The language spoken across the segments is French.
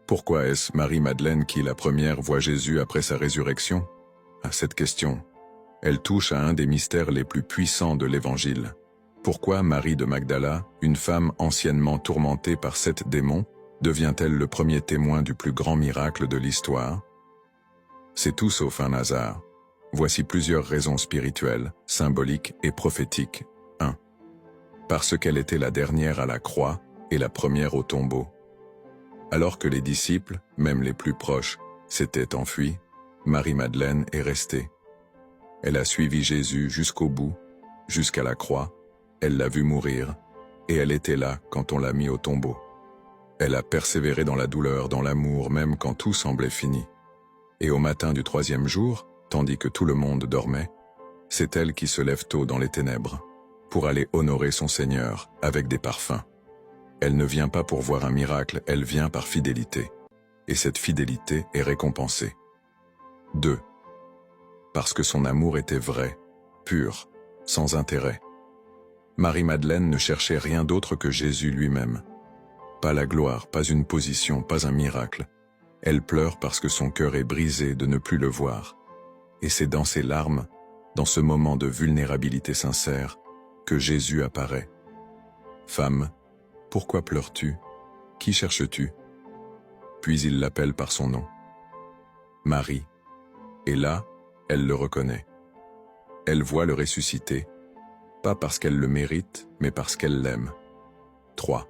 Pourquoi est-ce Marie-Madeleine qui, la première, voit Jésus après sa résurrection? À cette question, elle touche à un des mystères les plus puissants de l'Évangile. Pourquoi Marie de Magdala, une femme anciennement tourmentée par 7 démons, devient-elle le premier témoin du plus grand miracle de l'histoire? C'est tout sauf un hasard. Voici plusieurs raisons spirituelles, symboliques et prophétiques. 1. Parce qu'elle était la dernière à la croix et la première au tombeau. Alors que les disciples, même les plus proches, s'étaient enfuis, Marie-Madeleine est restée. Elle a suivi Jésus jusqu'au bout, jusqu'à la croix, elle l'a vu mourir, et elle était là quand on l'a mis au tombeau. Elle a persévéré dans la douleur, dans l'amour, même quand tout semblait fini. Et au matin du 3e jour, tandis que tout le monde dormait, c'est elle qui se lève tôt dans les ténèbres, pour aller honorer son Seigneur avec des parfums. Elle ne vient pas pour voir un miracle, elle vient par fidélité. Et cette fidélité est récompensée. 2. Parce que son amour était vrai, pur, sans intérêt. Marie-Madeleine ne cherchait rien d'autre que Jésus lui-même. Pas la gloire, pas une position, pas un miracle. Elle pleure parce que son cœur est brisé de ne plus le voir. Et c'est dans ses larmes, dans ce moment de vulnérabilité sincère, que Jésus apparaît. Femme, pourquoi pleures-tu? Qui cherches-tu? Puis il l'appelle par son nom. Marie. Et là, elle le reconnaît. Elle voit le ressuscité, pas parce qu'elle le mérite, mais parce qu'elle l'aime. 3.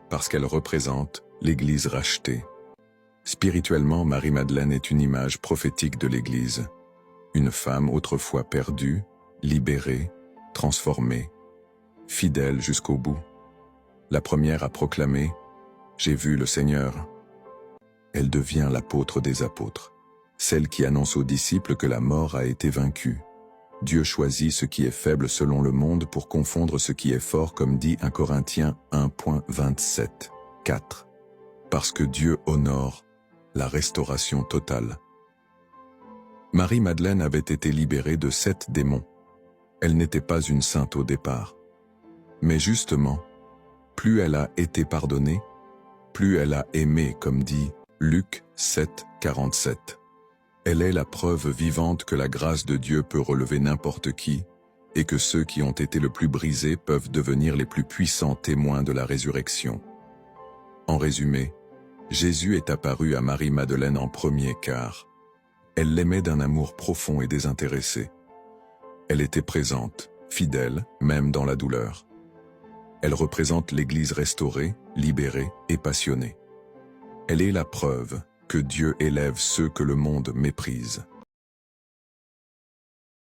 Parce qu'elle représente l'Église rachetée. Spirituellement, Marie-Madeleine est une image prophétique de l'Église. Une femme autrefois perdue, libérée, transformée, fidèle jusqu'au bout. La première à proclamer « J'ai vu le Seigneur ». Elle devient l'apôtre des apôtres, celle qui annonce aux disciples que la mort a été vaincue. Dieu choisit ce qui est faible selon le monde pour confondre ce qui est fort, comme dit 1 Corinthiens 1.27. 4. Parce que Dieu honore la restauration totale. Marie-Madeleine avait été libérée de 7 démons. Elle n'était pas une sainte au départ. Mais justement, plus elle a été pardonnée, plus elle a aimé, comme dit Luc 7.47. Elle est la preuve vivante que la grâce de Dieu peut relever n'importe qui, et que ceux qui ont été le plus brisés peuvent devenir les plus puissants témoins de la résurrection. En résumé, Jésus est apparu à Marie-Madeleine en premier car elle l'aimait d'un amour profond et désintéressé. Elle était présente, fidèle, même dans la douleur. Elle représente l'Église restaurée, libérée et passionnée. Elle est la preuve que Dieu élève ceux que le monde méprise.